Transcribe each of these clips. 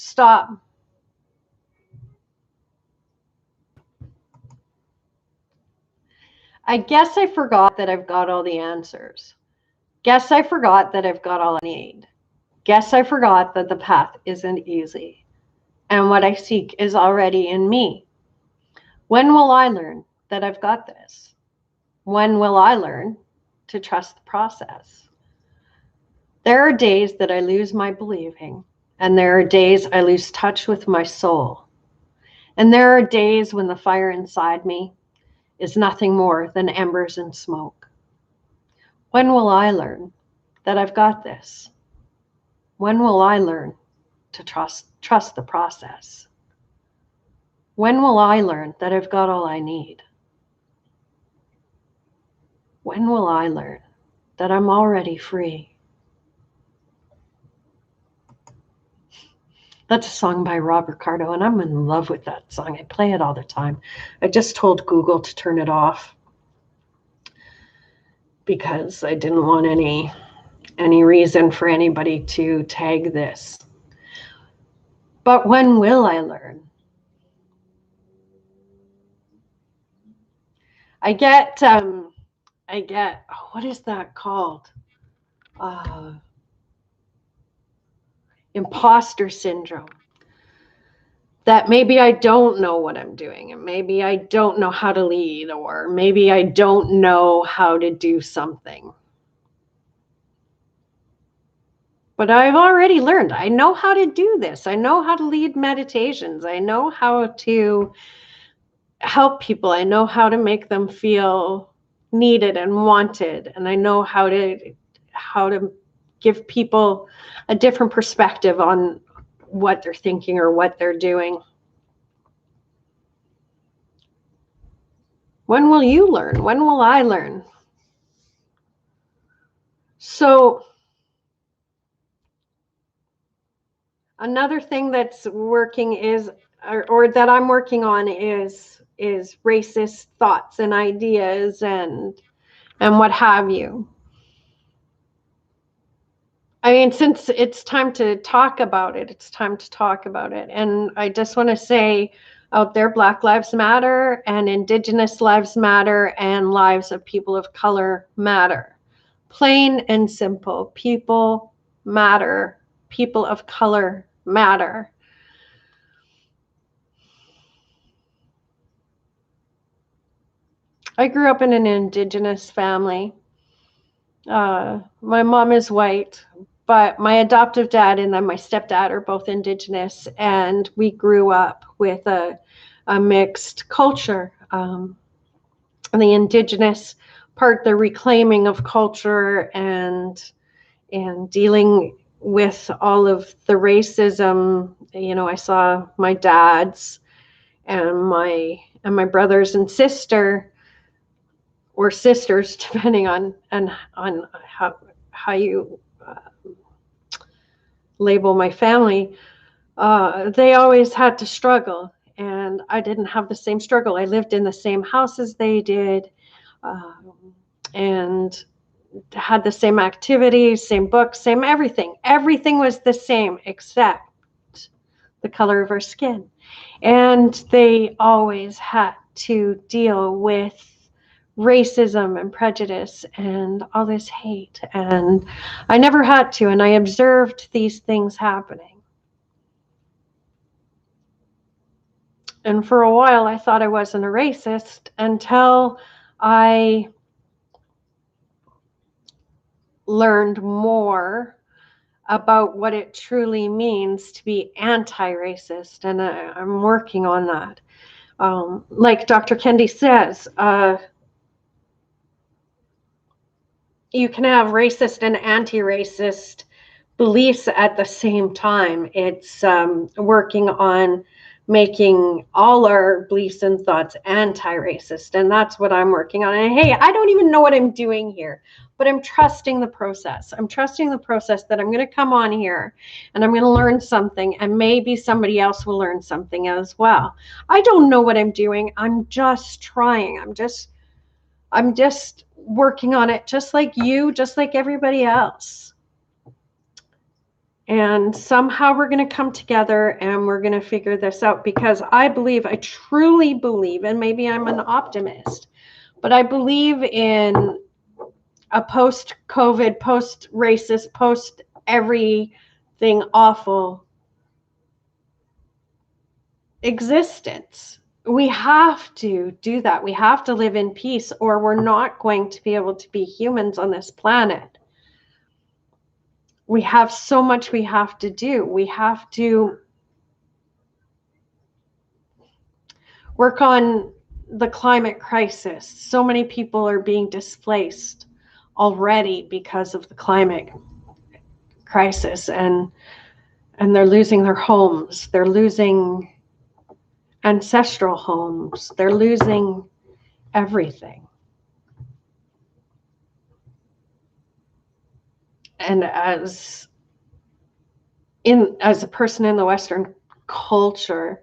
Stop. I guess I forgot that I've got all the answers. Guess I forgot that I've got all I need. Guess I forgot that the path isn't easy. And what I seek is already in me. When will I learn that I've got this? When will I learn to trust the process? There are days that I lose my believing, and there are days I lose touch with my soul. And there are days when the fire inside me is nothing more than embers and smoke. When will I learn that I've got this? When will I learn to trust the process? When will I learn that I've got all I need? When will I learn that I'm already free? That's a song by Rob Ricardo, and I'm in love with that song. I play it all the time. I just told Google to turn it off because I didn't want any reason for anybody to tag this. But when will I learn? I get, what is that called? Imposter syndrome. That maybe I don't know what I'm doing, and maybe I don't know how to lead, or maybe I don't know how to do something. But I've already learned. I know how to do this. I know how to lead meditations. I know how to help people. I know how to make them feel needed and wanted. And I know how to give people a different perspective on what they're thinking or what they're doing. When will you learn? When will I learn? So another thing that's working is, or that I'm working on is racist thoughts and ideas and what have you. I mean, since it's time to talk about it, it's time to talk about it. And I just want to say out there, Black Lives Matter and Indigenous lives matter and lives of people of color matter. Plain and simple. People matter. People of color matter. I grew up in an Indigenous family. My mom is white, but my adoptive dad and then my stepdad are both Indigenous, and we grew up with a mixed culture. And the Indigenous part, the reclaiming of culture and dealing with all of the racism. You know, I saw my dad's and my brothers and sister, or sisters, depending on how you label my family. They always had to struggle, and I didn't have the same struggle. I lived in the same house as they did, and had the same activities, same books, same everything. Everything was the same except the color of our skin. And they always had to deal with racism and prejudice and all this hate. And I never had to, and I observed these things happening. And for a while, I thought I wasn't a racist until I learned more about what it truly means to be anti-racist, and I'm working on that. Like Dr. Kendi says, you can have racist and anti-racist beliefs at the same time. It's working on making all our beliefs and thoughts anti-racist, and that's what I'm working on. And hey, I don't even know what I'm doing here, but I'm trusting the process. I'm trusting the process that I'm going to come on here and I'm going to learn something, and maybe somebody else will learn something as well. I don't know what I'm doing. I'm just trying. I'm just working on it, just like you, just like everybody else. And somehow we're going to come together and we're going to figure this out, because I truly believe, and maybe I'm an optimist, but I believe in a post-COVID, post-racist, post-everything awful existence. We have to do that. We have to live in peace, or we're not going to be able to be humans on this planet. We have so much we have to do. We have to work on the climate crisis. So many people are being displaced already because of the climate crisis, and they're losing their homes. They're losing ancestral homes. They're losing everything. And as a person in the Western culture,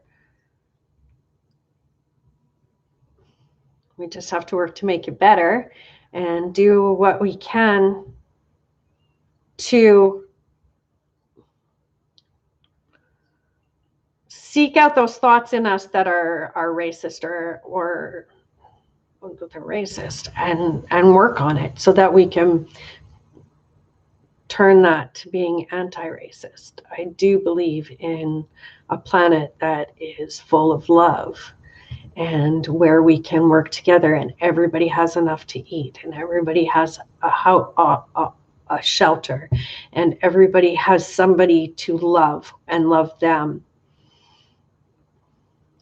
we just have to work to make it better and do what we can to seek out those thoughts in us that are racist or they're racist, and work on it so that we can turn that to being anti-racist. I do believe in a planet that is full of love, and where we can work together, and everybody has enough to eat, and everybody has a shelter, and everybody has somebody to love and love them.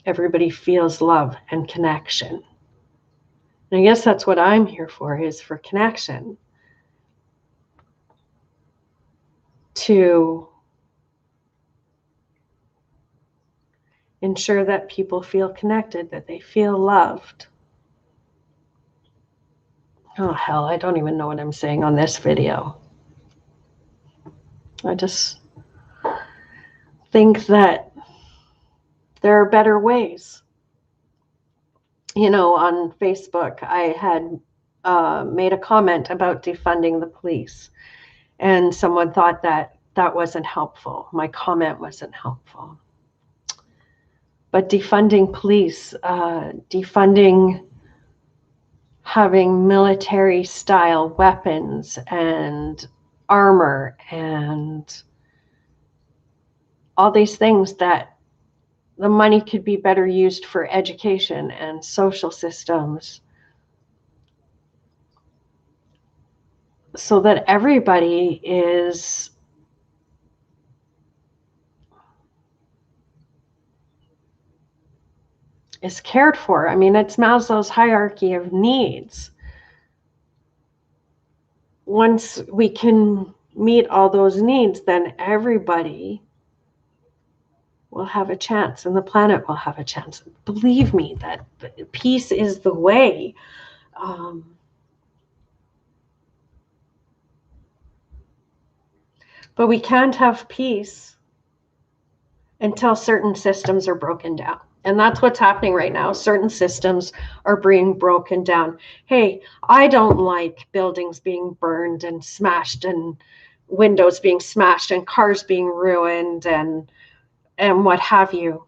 Everybody feels love and connection. And I guess that's what I'm here for, is for connection. To ensure that people feel connected, that they feel loved. Oh, hell, I don't even know what I'm saying on this video. I just think that there are better ways. You know, on Facebook, I had made a comment about defunding the police, and someone thought that that wasn't helpful. My comment wasn't helpful. But defunding police, defunding having military style weapons and armor and all these things, that the money could be better used for education and social systems, so that everybody is cared for. I mean, it's Maslow's hierarchy of needs. Once we can meet all those needs, then everybody will have a chance, and the planet will have a chance. Believe me, that peace is the way. But we can't have peace until certain systems are broken down. And that's what's happening right now. Certain systems are being broken down. Hey, I don't like buildings being burned and smashed, and windows being smashed, and cars being ruined, and what have you.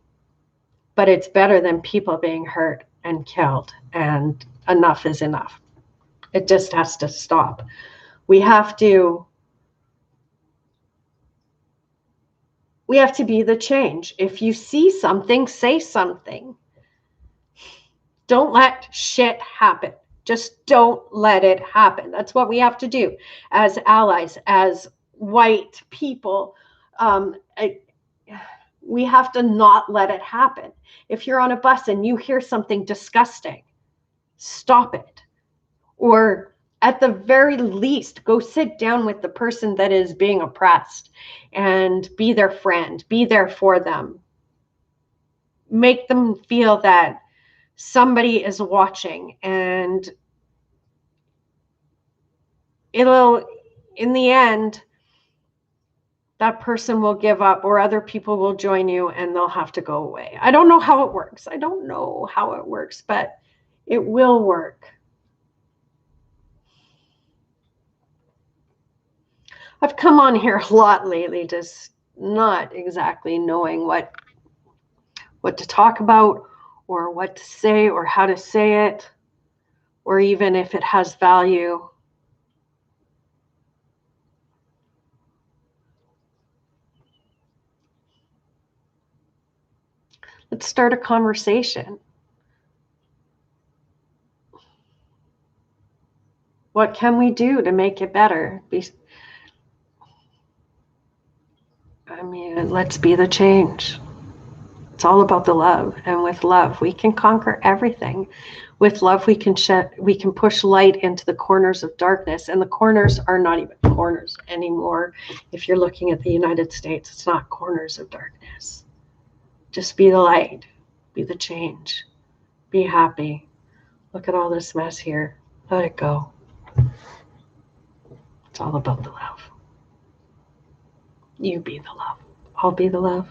But it's better than people being hurt and killed, and enough is enough. It just has to stop. We have to be the change. If you see something, say something. Don't let shit happen. Just don't let it happen. That's what we have to do as allies, as white people. We have to not let it happen. If you're on a bus and you hear something disgusting, stop it. Or at the very least, go sit down with the person that is being oppressed and be their friend, be there for them. Make them feel that somebody is watching, and it'll, in the end, that person will give up, or other people will join you, and they'll have to go away. I don't know how it works. But it will work. I've come on here a lot lately, just not exactly knowing what to talk about or what to say or how to say it, or even if it has value. Let's start a conversation. What can we do to make it better? Let's be the change. It's all about the love, and with love, we can conquer everything. With love, we can push light into the corners of darkness, and the corners are not even corners anymore. If you're looking at the United States, it's not corners of darkness. Just be the light, be the change, be happy. Look at all this mess here. Let it go. It's all about the love. You be the love. I'll be the love.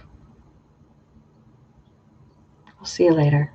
I'll see you later.